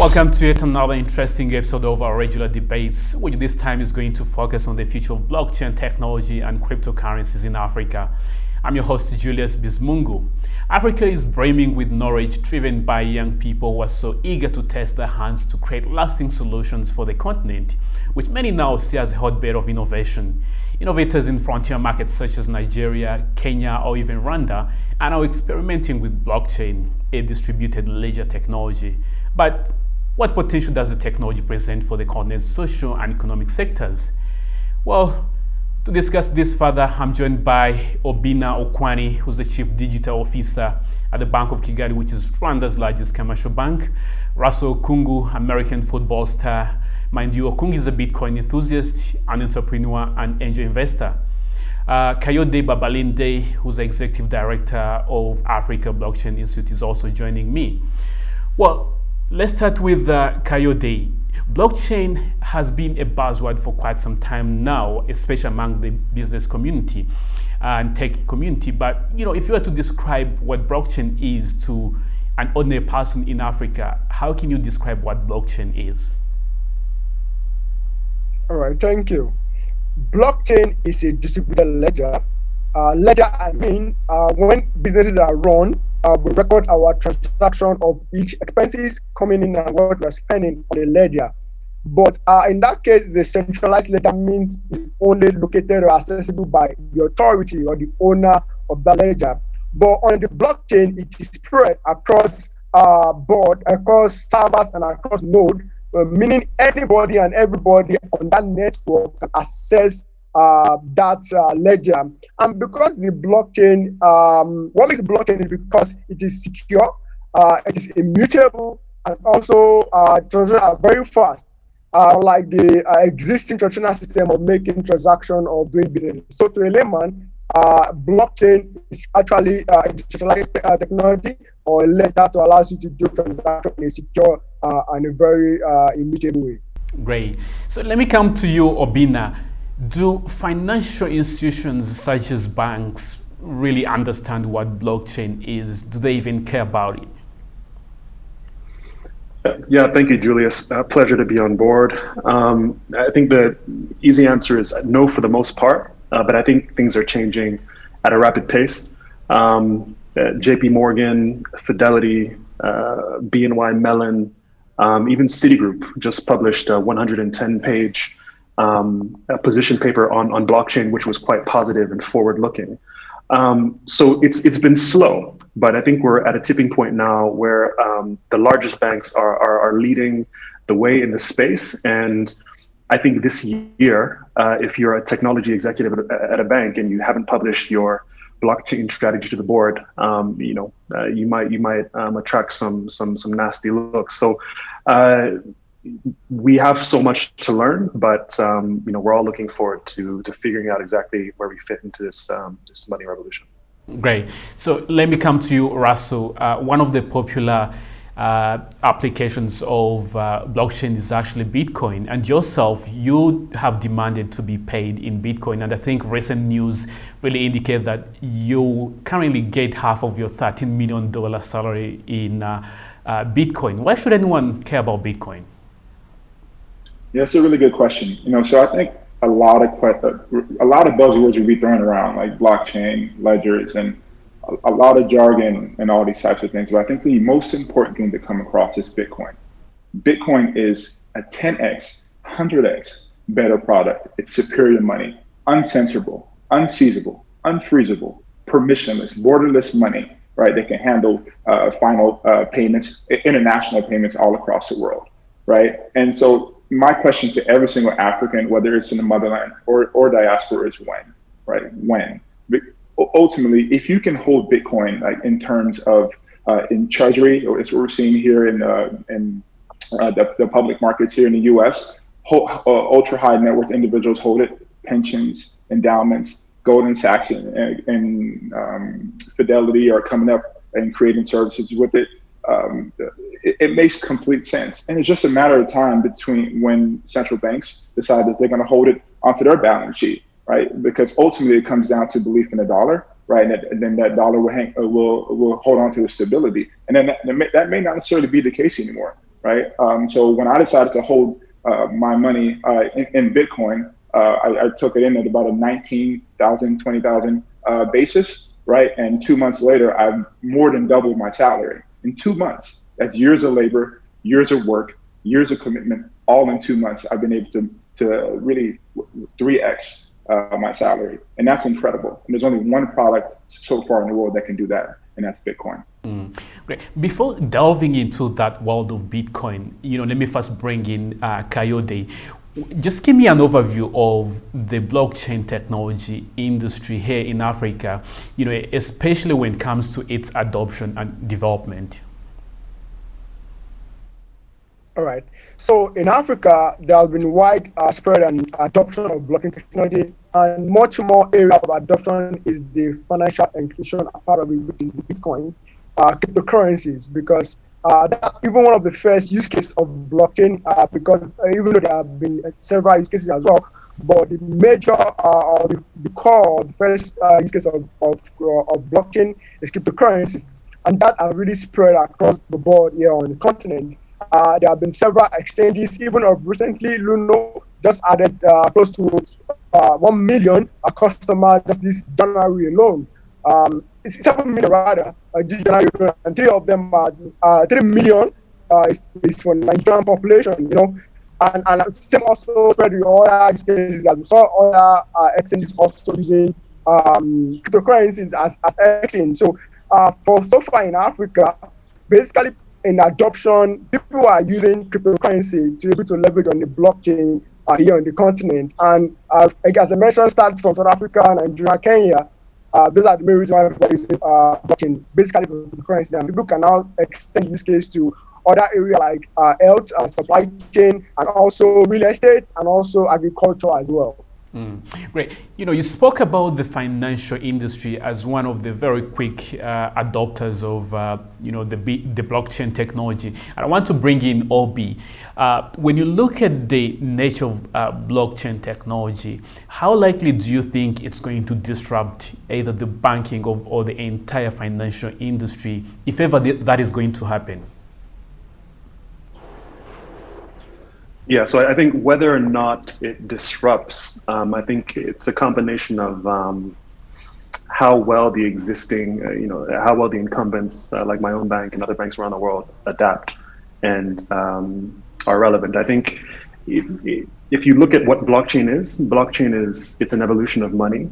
Welcome to yet another interesting episode of our regular debates, which this time is going to focus on the future of blockchain technology and cryptocurrencies in Africa. I'm your host, Julius Bizimungu. Africa is brimming with knowledge driven by young people who are so eager to test their hands to create lasting solutions for the continent, which many now see as a hotbed of innovation. Innovators in frontier markets such as Nigeria, Kenya, or even Rwanda are now experimenting with blockchain, a distributed ledger technology. But what potential does the technology present for the continent's social and economic sectors? Well, to discuss this further, I'm joined by Obinna Ukwuani, who's the Chief Digital Officer at the Bank of Kigali, which is Rwanda's largest commercial bank. Russell Okung, American football star. Mind you, Okung is a Bitcoin enthusiast, an entrepreneur, and angel investor. Kayode Kabarinde, who's the Executive Director of Africa Blockchain Institute, is also joining me. Well, let's start with Kayode. Blockchain has been a buzzword for quite some time now, especially among the business community and tech community. But if you were to describe what blockchain is to an ordinary person in Africa, how can you describe what blockchain is? All right, thank you. Blockchain is a distributed ledger. When businesses are run, we record our transaction of each expenses coming in and what we're spending on the ledger. But in that case, the centralized ledger means it's only located or accessible by the authority or the owner of the ledger. But on the blockchain, it is spread across board, across servers and across nodes, meaning anybody and everybody on that network can access that ledger. And because the blockchain, what makes the blockchain is because it is secure, it is immutable, and also transactions are very fast, like the existing traditional system of making transaction or doing business. So to a layman, blockchain is actually a decentralized technology or a ledger that allows you to do transaction in a secure and a very immutable way. Great. So let me come to you, Obinna. Do financial institutions such as banks really understand what blockchain is? Do they even care about it? Yeah, thank you, Julius. Pleasure to be on board. I think the easy answer is no for the most part, but I think things are changing at a rapid pace. JP Morgan, Fidelity, BNY Mellon, even Citigroup just published a 110-page position paper on blockchain, which was quite positive and forward-looking. So it's been slow, but I think we're at a tipping point now where the largest banks are leading the way in the space. And I think this year, if you're a technology executive at a bank and you haven't published your blockchain strategy to the board, you might attract some nasty looks. So we have so much to learn, but we're all looking forward to figuring out exactly where we fit into this money revolution. Great. So let me come to you, Russell. One of the popular applications of blockchain is actually Bitcoin, and yourself, you have demanded to be paid in Bitcoin, and I think recent news really indicate that you currently get half of your $13 million salary in Bitcoin. Why should anyone care about Bitcoin? Yeah, that's a really good question. So I think a lot of buzzwords will be thrown around, like blockchain, ledgers, and a lot of jargon and all these types of things. But I think the most important thing to come across is Bitcoin. Bitcoin is a 10x, 100x better product. It's superior money, uncensorable, unseizable, unfreezable, permissionless, borderless money, right? They can handle final payments, international payments all across the world, right? And so my question to every single African, whether it's in the motherland or diaspora, is when, right? When? Ultimately, if you can hold Bitcoin, like in terms of in treasury, or it's what we're seeing here in the public markets here in the U.S., ultra high net worth individuals hold it, pensions, endowments, Goldman Sachs and Fidelity are coming up and creating services with it. It makes complete sense. And it's just a matter of time between when central banks decide that they're going to hold it onto their balance sheet, right? Because ultimately it comes down to belief in the dollar, right? And then that dollar will hold on to the stability. And then that may not necessarily be the case anymore, right? So when I decided to hold my money in Bitcoin, I took it in at about a 19,000, 20,000 basis, right? And 2 months later, I more than doubled my salary in 2 months. That's years of labor, years of work, years of commitment, all in 2 months. I've been able to really 3x my salary, and that's incredible. And there's only one product so far in the world that can do that, and that's Bitcoin. Great. Before delving into that world of Bitcoin, let me first bring in Kayode. Just give me an overview of the blockchain technology industry here in Africa, especially when it comes to its adoption and development. All right. So in Africa, there has been wide spread and adoption of blockchain technology, and much more area of adoption is the financial inclusion part of it, which is the Bitcoin, cryptocurrencies, because that's even one of the first use cases of blockchain, because even though there have been several use cases as well, but the major or the core, the first use case of blockchain is cryptocurrency, and that are really spread across the board here on the continent. There have been several exchanges, even of recently, Luno just added close to 1 million customers just this January alone. It's 7 million rather, this January alone, and 3 million is for Nigerian population, and same also spread with other use cases, as we saw other exchanges also using cryptocurrencies as exchange. So so far in Africa, basically in adoption, people are using cryptocurrency to be able to leverage on the blockchain here on the continent. And as I mentioned, start from South Africa, Nigeria, Kenya. Those are the main reasons why people are using blockchain, basically cryptocurrency. And people can now extend use case to other areas like health, supply chain, and also real estate, and also agriculture as well. Great. You spoke about the financial industry as one of the very quick adopters of, the blockchain technology. And I want to bring in Obi. When you look at the nature of blockchain technology, how likely do you think it's going to disrupt either the banking or the entire financial industry, if ever that is going to happen? Yeah, so I think whether or not it disrupts, I think it's a combination of how well the existing, how well the incumbents like my own bank and other banks around the world adapt and are relevant. I think if you look at what blockchain is, it's an evolution of money.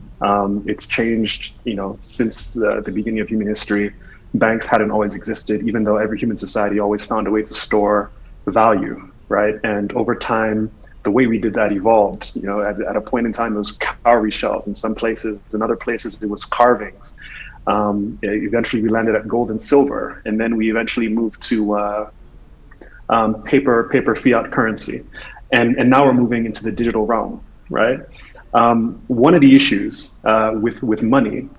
It's changed, since the beginning of human history. Banks hadn't always existed, even though every human society always found a way to store value. Right, and over time, the way we did that evolved. At a point in time, it was cowrie shells in some places. In other places, it was carvings. Eventually, we landed at gold and silver, and then we eventually moved to paper fiat currency, and now we're moving into the digital realm. Right. One of the issues with money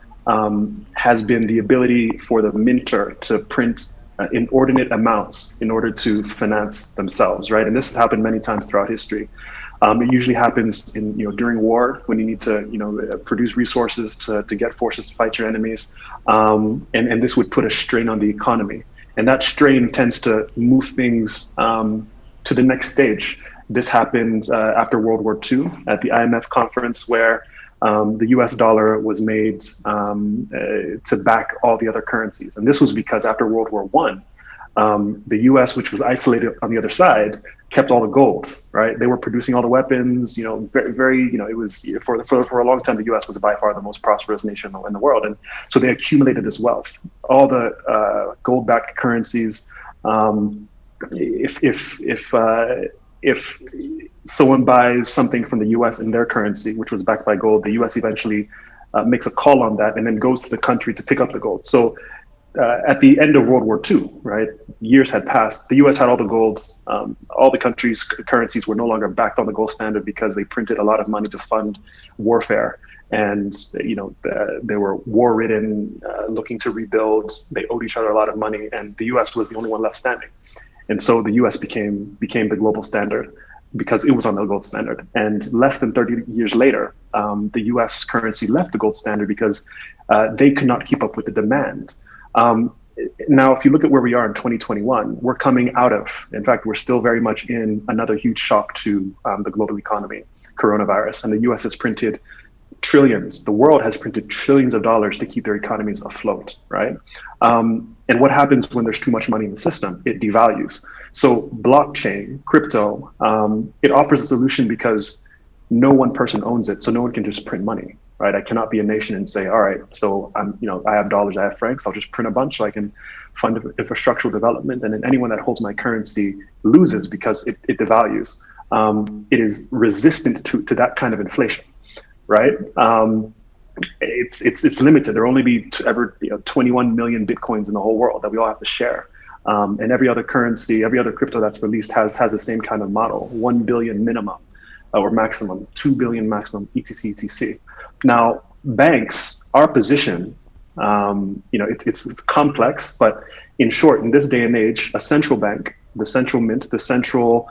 has been the ability for the minter to print inordinate amounts in order to finance themselves, right? And this has happened many times throughout history. It usually happens during war, when you need to produce resources to get forces to fight your enemies, and this would put a strain on the economy, and that strain tends to move things to the next stage. This happened after World War II at the IMF conference, where the US dollar was made to back all the other currencies. And this was because after World War I, the US, which was isolated on the other side, kept all the gold, right? They were producing all the weapons, it was for a long time, the US was by far the most prosperous nation in the world. And so they accumulated this wealth, all the gold-backed currencies. If someone buys something from the US in their currency, which was backed by gold, the US eventually makes a call on that and then goes to the country to pick up the gold. So at the end of World War II, right, years had passed, the US had all the gold, all the countries' currencies were no longer backed on the gold standard because they printed a lot of money to fund warfare. And, they were war-ridden, looking to rebuild. They owed each other a lot of money, and the US was the only one left standing. And so the US became the global standard because it was on the gold standard. And less than 30 years later, the US currency left the gold standard because they could not keep up with the demand. Now, if you look at where we are in 2021, we're coming out of, in fact, we're still very much in another huge shock to the global economy, coronavirus. And the US has printed trillions, the world has printed trillions of dollars to keep their economies afloat, right? And what happens when there's too much money in the system? It devalues. So blockchain, crypto, it offers a solution because no one person owns it, so no one can just print money, right? I cannot be a nation and say, all right, so I have dollars, I have francs, I'll just print a bunch so I can fund infrastructural development, and then anyone that holds my currency loses because it devalues. It is resistant to that kind of inflation, right? It's limited. There will only be ever 21 million Bitcoins in the whole world that we all have to share. And every other currency, every other crypto that's released has the same kind of model: 1 billion minimum or maximum, 2 billion maximum, etc. Now, banks, our position, it's complex, but in short, in this day and age, a central bank, the central mint, the central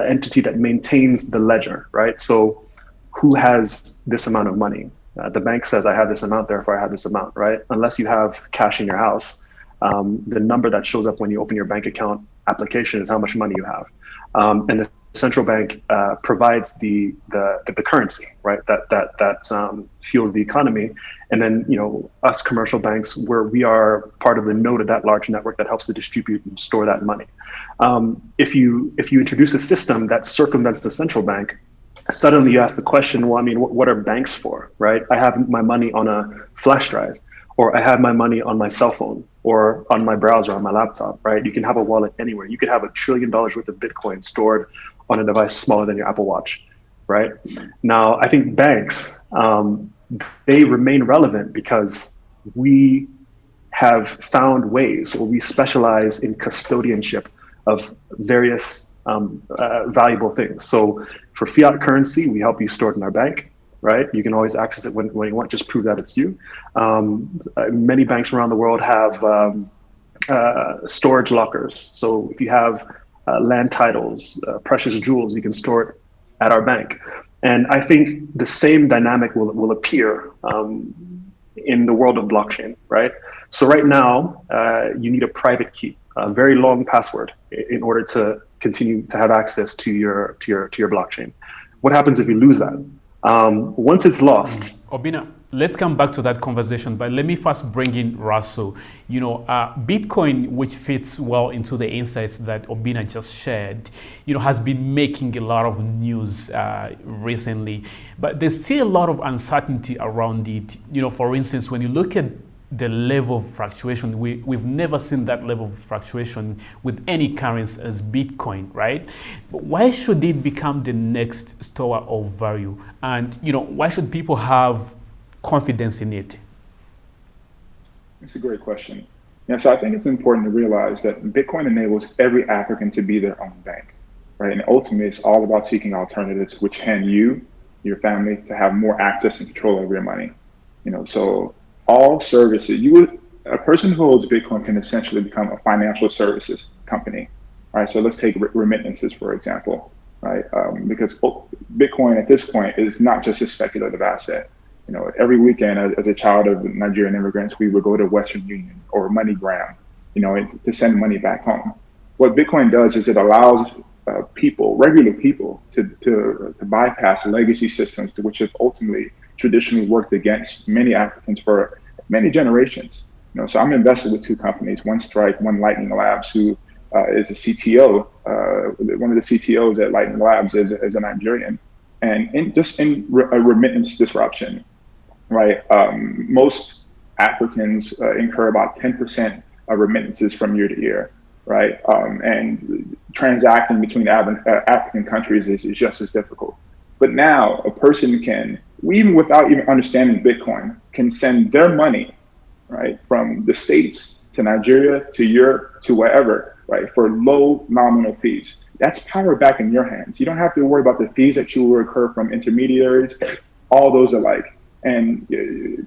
entity that maintains the ledger, right? So who has this amount of money? The bank says, I have this amount, therefore I have this amount, right? Unless you have cash in your house, the number that shows up when you open your bank account application is how much money you have. And the central bank provides the currency, right? That fuels the economy. And then, us commercial banks, where we are part of the node of that large network that helps to distribute and store that money. If you introduce a system that circumvents the central bank, suddenly you ask the question, well, what are banks for, right? I have my money on a flash drive, or I have my money on my cell phone, or on my browser, on my laptop, right? You can have a wallet anywhere. You could have $1 trillion worth of Bitcoin stored on a device smaller than your Apple Watch, right? Now, I think banks, they remain relevant because we have found ways, or we specialize in custodianship of various valuable things. So for fiat currency, we help you store it in our bank, right? You can always access it when you want, just prove that it's you. Many banks around the world have storage lockers. So if you have land titles, precious jewels, you can store it at our bank. And I think the same dynamic will appear in the world of blockchain, right? So right now, you need a private key, a very long password, in order to continue to have access to your blockchain. What happens if you lose that? Once it's lost. Obinna, let's come back to that conversation, but let me first bring in Russell. Bitcoin, which fits well into the insights that Obinna just shared, has been making a lot of news recently, but there's still a lot of uncertainty around it. For instance, when you look at the level of fluctuation, we've never seen that level of fluctuation with any currency as Bitcoin, right? But why should it become the next store of value? And, why should people have confidence in it? It's a great question. So I think it's important to realize that Bitcoin enables every African to be their own bank, right? And ultimately, it's all about seeking alternatives which hand you, your family, to have more access and control over your money. So all services, a person who holds Bitcoin can essentially become a financial services company, right? So let's take remittances, for example, right? Because Bitcoin at this point is not just a speculative asset. Every weekend as a child of Nigerian immigrants, we would go to Western Union or MoneyGram, to send money back home. What Bitcoin does is it allows regular people, to bypass legacy systems, which have ultimately traditionally worked against many Africans for many generations. So I'm invested with two companies, one Strike, one Lightning Labs, who is a CTO. One of the CTOs at Lightning Labs is a Nigerian, and in a remittance disruption, right? Most Africans incur about 10% of remittances from year to year, right? And transacting between African countries is just as difficult. But now a person can, even without even understanding Bitcoin, can send their money, right, from the States to Nigeria to Europe to wherever, right, for low nominal fees. That's power back in your hands. You don't have to worry about the fees that you will incur from intermediaries, all those alike. And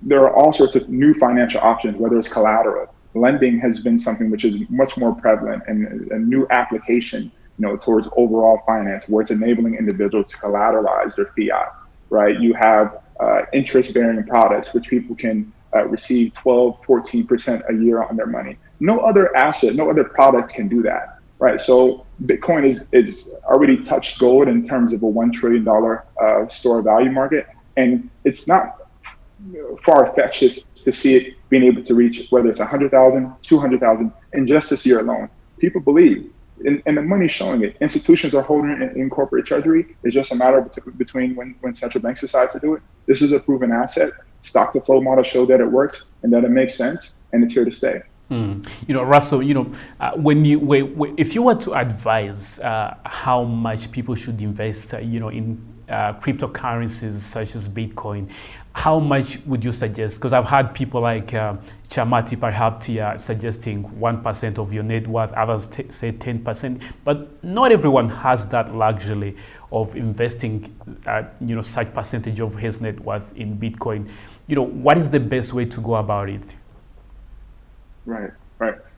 there are all sorts of new financial options, whether it's collateral. Lending has been something which is much more prevalent, and a new application, towards overall finance, where it's enabling individuals to collateralize their fiat, right? You have interest-bearing products, which people can receive 12, 14% a year on their money. No other asset, no other product can do that, right? So Bitcoin is already touched gold in terms of a $1 trillion store value market. And it's not far-fetched to see it being able to reach, whether it's 100,000, 200,000 in just this year alone. People believe, and the money's showing it. Institutions are holding it in corporate treasury. It's just a matter between when central banks decide to do it. This is a proven asset. Stock to flow model showed that it works and that it makes sense, and it's here to stay. Russell, if you were to advise how much people should invest, in cryptocurrencies such as Bitcoin, how much would you suggest? Because I've had people like Chamati perhaps suggesting 1% of your net worth, others say 10%, but not everyone has that luxury of investing, such percentage of his net worth in Bitcoin. What is the best way to go about it? Right.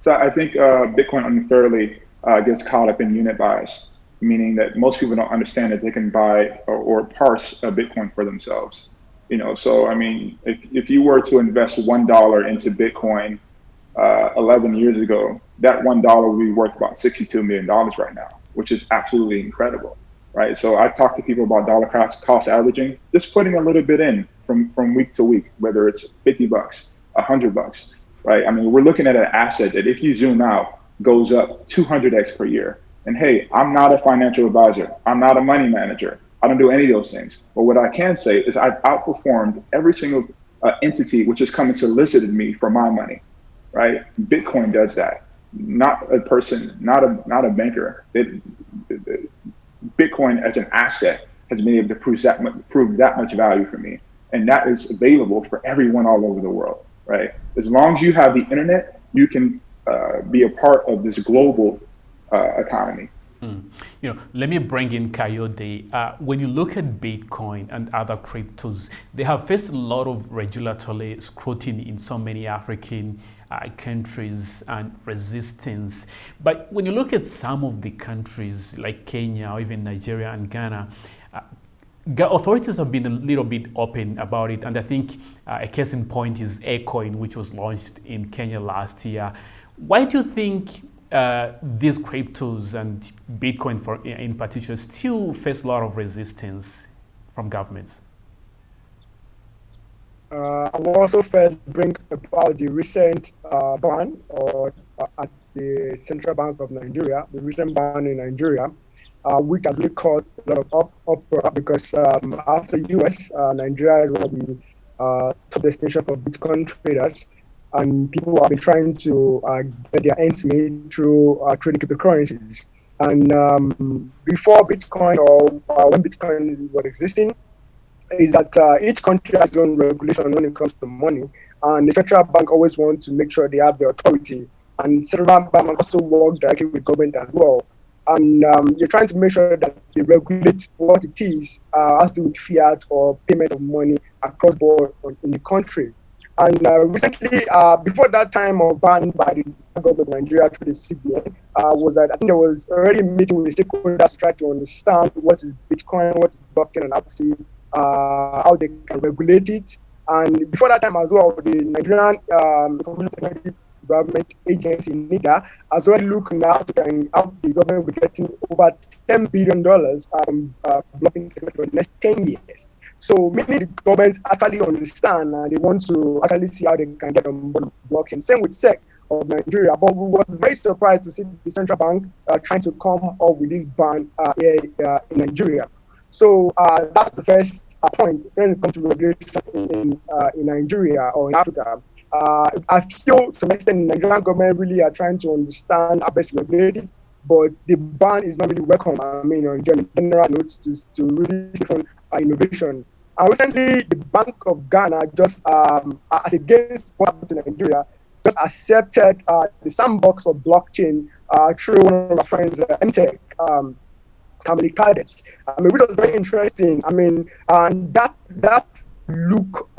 So I think Bitcoin unfairly gets caught up in unit bias, meaning that most people don't understand that they can buy or parse a Bitcoin for themselves. So I mean, if you were to invest $1 into Bitcoin 11 years ago, that $1 would be worth about $62 million right now, which is absolutely incredible, right? So I talk to people about dollar cost averaging, just putting a little bit in from week to week, whether it's $50, $100, right? I mean, we're looking at an asset that if you zoom out, goes up 200x per year. And hey, I'm not a financial advisor. I'm not a money manager. I don't do any of those things. But what I can say is I've outperformed every single entity which has come and solicited me for my money, right? Bitcoin does that. Not a person, not a banker. Bitcoin as an asset has been able to prove that much value for me. And that is available for everyone all over the world, right? As long as you have the internet, you can be a part of this global economy. Let me bring in Kayode. When you look at Bitcoin and other cryptos, they have faced a lot of regulatory scrutiny in so many African countries and resistance. But when you look at some of the countries like Kenya or even Nigeria and Ghana, authorities have been a little bit open about it. And I think a case in point is Aircoin, which was launched in Kenya last year. Why do you think these cryptos and Bitcoin in particular still face a lot of resistance from governments? I will also first bring about the recent ban at the Central Bank of Nigeria, the recent ban in Nigeria, which has really caused a lot of uproar because after the US, Nigeria is one of the top destinations for Bitcoin traders. And people have been trying to get their ends made through trading cryptocurrencies. And before Bitcoin or when Bitcoin was existing, is that each country has its own regulation when it comes to money. And the central bank always wants to make sure they have the authority. And central bank also work directly with government as well. And you're trying to make sure that they regulate what it is, has to do with fiat or payment of money across board in the country. And recently, before that time of ban by the government of Nigeria through the CBN, was that I think there was already a meeting with the stakeholders to try to understand what is Bitcoin, what is blockchain, and how they can regulate it. And before that time as well, the Nigerian government agency, NIGA, has already looking out and how the government will be getting over $10 billion from blocking for the next 10 years. So many the governments actually understand and they want to actually see how they can get on board blockchain. Same with SEC of Nigeria, but we were very surprised to see the central bank trying to come up with this ban here in Nigeria. So that's the first point when it comes to regulation in Nigeria or in Africa. I feel to some extent the Nigerian government really are trying to understand how best to regulate it, but the ban is not really welcome. I mean, in general notes to really different innovation. And recently, the Bank of Ghana just, as against what happened to Nigeria, just accepted the sandbox of blockchain through one of my friends, MTech, Kayode. I mean, which was very interesting. I mean, and that look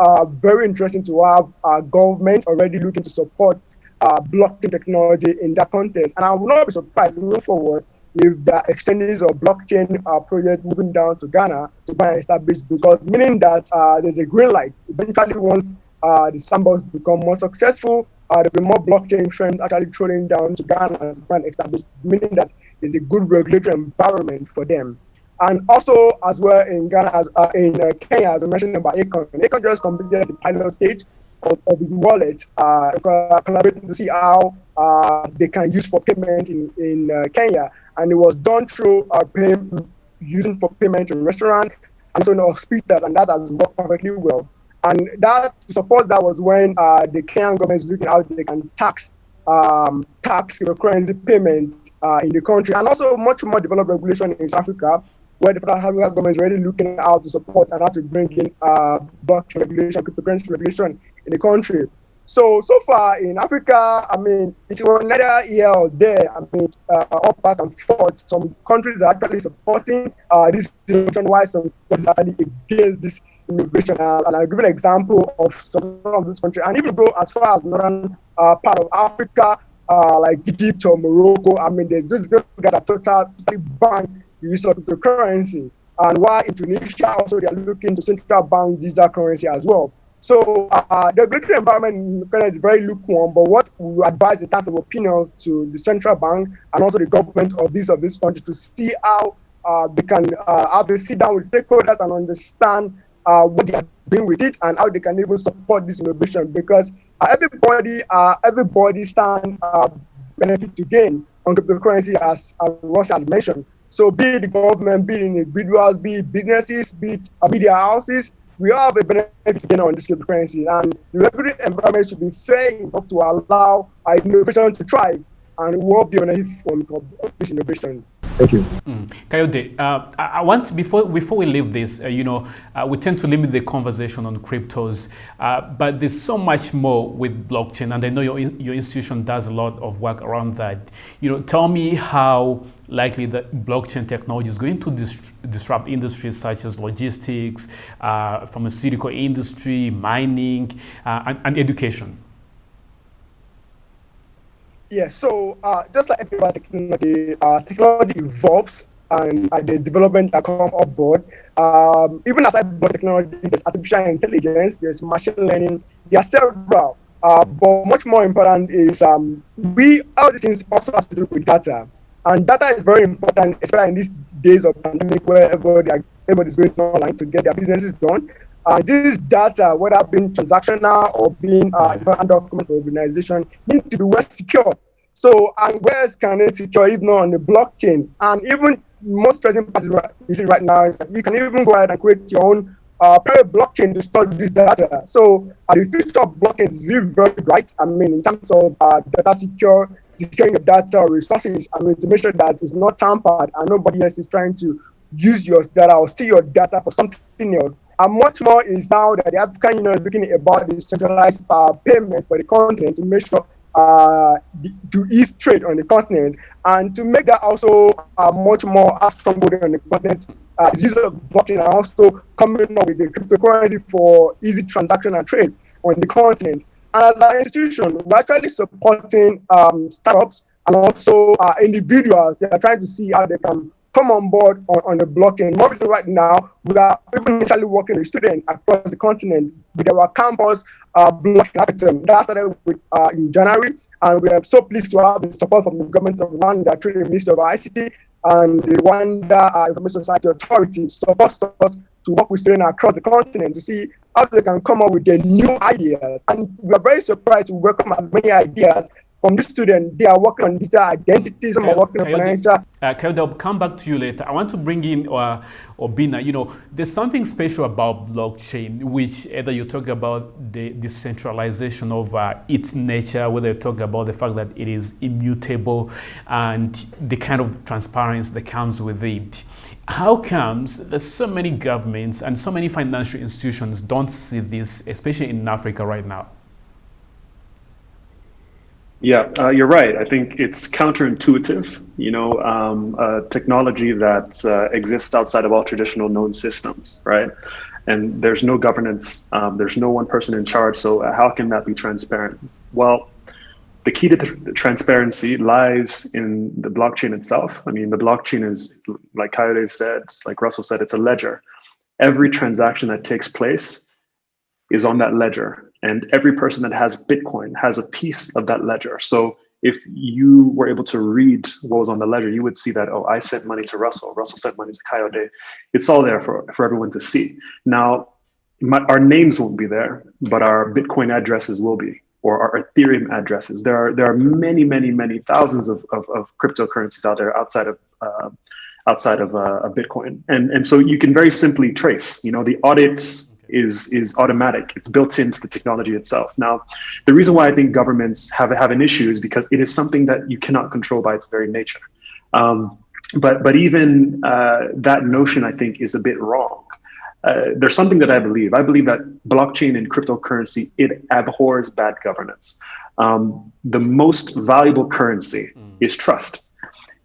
very interesting to have our government already looking to support blockchain technology in that context. And I will not be surprised moving forward if the exchanges of blockchain project moving down to Ghana to buy and establish, because meaning that there's a green light. Eventually, once the sandbox become more successful, there'll be more blockchain firms actually trolling down to Ghana and trying to establish, meaning that it's a good regulatory environment for them. And also, as well in Ghana, in Kenya, as I mentioned about Akon. Akon just completed the pilot stage of his wallet, collaborating to see how they can use for payment in Kenya. And it was done through using for payment in restaurants and also in hospitals, and that has worked perfectly well. And that to support that was when the Kenyan government is looking how they can tax cryptocurrency payment in the country, and also much more developed regulation in South Africa, where the federal government is already looking at how to support and how to bring in blockchain regulation, cryptocurrency regulation in the country. So far in Africa, I mean, it was neither here or there. I mean, up back and forth. Some countries are actually supporting this innovation, while some countries are actually against this innovation. And I'll give an example of some of this country, and even go as far as northern part of Africa, like Egypt or Morocco. I mean, those guys are totally banned the use of cryptocurrency. And while in Tunisia also, they are looking to central bank digital currency as well. So the regulatory environment is very lukewarm, but what we advise in terms of opinion to the central bank and also the government of this country to see how they can have a sit down with stakeholders and understand what they are doing with it and how they can even support this innovation, because everybody stand benefit to gain on cryptocurrency, as Russell has mentioned. So be it the government, be it individuals, be it businesses, be it media houses, we all have a benefit to gain on this cryptocurrency, and the regulatory environment should be fair enough to allow innovation to thrive, and we will be benefit from this innovation. Thank you. Kayode, I want before we leave this, we tend to limit the conversation on cryptos, but there's so much more with blockchain, and I know your institution does a lot of work around that. Tell me how likely that blockchain technology is going to disrupt industries such as logistics, pharmaceutical industry, mining, and education. Yeah, so just like every technology evolves and the development that come on board. Even aside from technology, there's artificial intelligence, there's machine learning, there are several. But much more important is all these things also has to do with data. And data is very important, especially in these days of pandemic where everybody's going online to get their businesses done. This data, whether being transactional or being important document for organization, need to be well secure. So, and where can it secure if not on the blockchain? And even most present part is right now is that you can even go ahead and create your own private blockchain to store this data. So, the future of blockchain is really very bright. I mean, in terms of data securing your data resources, I mean, to make sure that it's not tampered and nobody else is trying to use your data or steal your data for something else. And much more is now that the African Union is looking about the centralized payment for the continent to make sure to ease trade on the continent, and to make that also much more stronger on the continent. Use of blockchain and also coming up with the cryptocurrency for easy transaction and trade on the continent. And as an institution, we're actually supporting startups and also individuals that are trying to see how they can come on board on the blockchain. More recently, right now, we are even actually working with students across the continent with our campus blockchain hackathon. That started with, in January, and we are so pleased to have the support from the government of Rwanda, through the Ministry of ICT and the Rwanda Information Society Authority, to support us to work with students across the continent to see how they can come up with their new ideas. And we are very surprised to welcome as many ideas from the students. They are working on digital identities, some are working on financial. Kayode, I'll come back to you later. I want to bring in Obinna. There's something special about blockchain, which either you talk about the decentralization of its nature, whether you talk about the fact that it is immutable and the kind of transparency that comes with it. How comes that so many governments and so many financial institutions don't see this, especially in Africa right now? Yeah, you're right. I think it's counterintuitive, technology that exists outside of all traditional known systems, right? And there's no governance, there's no one person in charge. So how can that be transparent? Well, the key to transparency lies in the blockchain itself. I mean, the blockchain is, like Kayode said, like Russell said, it's a ledger. Every transaction that takes place is on that ledger. And every person that has Bitcoin has a piece of that ledger. So if you were able to read what was on the ledger, you would see that, oh, I sent money to Russell, Russell sent money to Kayode. It's all there for everyone to see. Now, our names won't be there, but our Bitcoin addresses will be, or our Ethereum addresses. There are many, many, many thousands of cryptocurrencies out there outside of Bitcoin, and so you can very simply trace. The audit is automatic. It's built into the technology itself. Now, the reason why I think governments have an issue is because it is something that you cannot control by its very nature. But even that notion, I think, is a bit wrong. There's something that I believe. I believe that blockchain and cryptocurrency, it abhors bad governance. The most valuable currency is trust.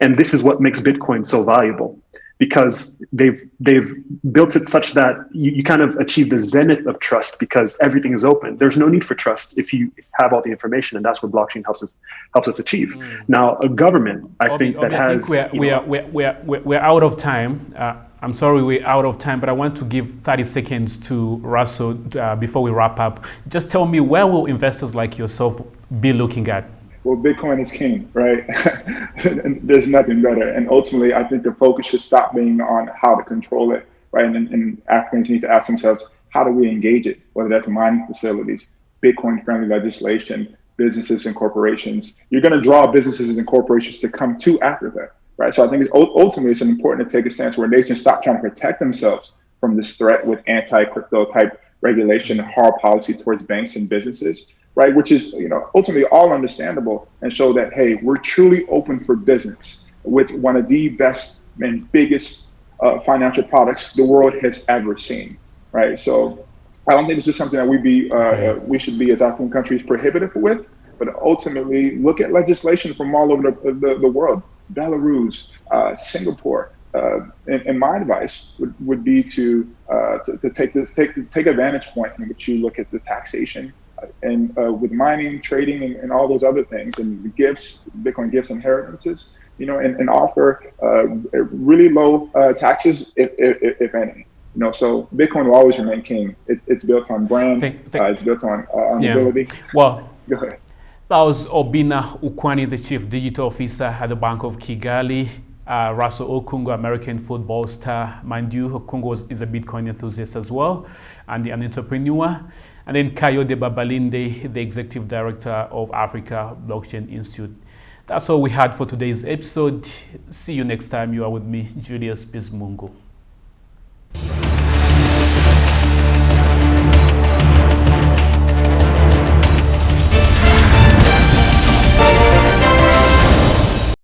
And this is what makes Bitcoin so valuable, because they've built it such that you kind of achieve the zenith of trust because everything is open. There's no need for trust if you have all the information, and that's what blockchain helps us achieve. Now, a government, I think we're out of time. I'm sorry, we're out of time, but I want to give 30 seconds to Russell before we wrap up. Just tell me, where will investors like yourself be looking at? Well, Bitcoin is king, right? And there's nothing better. And ultimately, I think the focus should stop being on how to control it, right? And Africans need to ask themselves, how do we engage it? Whether that's mining facilities, Bitcoin-friendly legislation, businesses and corporations. You're going to draw businesses and corporations to come to Africa, right? So I think ultimately it's important to take a stance where nations stop trying to protect themselves from this threat with anti-crypto type regulation and hard policy towards banks and businesses, right? Which is, ultimately all understandable, and show that, hey, we're truly open for business with one of the best and biggest financial products the world has ever seen, right? So I don't think this is something that we should be as African countries prohibitive with, but ultimately look at legislation from all over the world. Belarus, Singapore, and my advice would be to take advantage point in which you look at the taxation and with mining, trading, and all those other things, and the gifts, Bitcoin gifts, inheritances, and offer really low taxes, if any. So Bitcoin will always remain king. It's built on brand. It's built on ability. Well, go ahead. That was Obinna Ukwuani, the Chief Digital Officer at the Bank of Kigali. Russell Okung, American football star. Mind you, Okung is a Bitcoin enthusiast as well, and an entrepreneur. And then Kayode Kabarinde, the Executive Director of Africa Blockchain Institute. That's all we had for today's episode. See you next time. You are with me, Julius Bizimungu.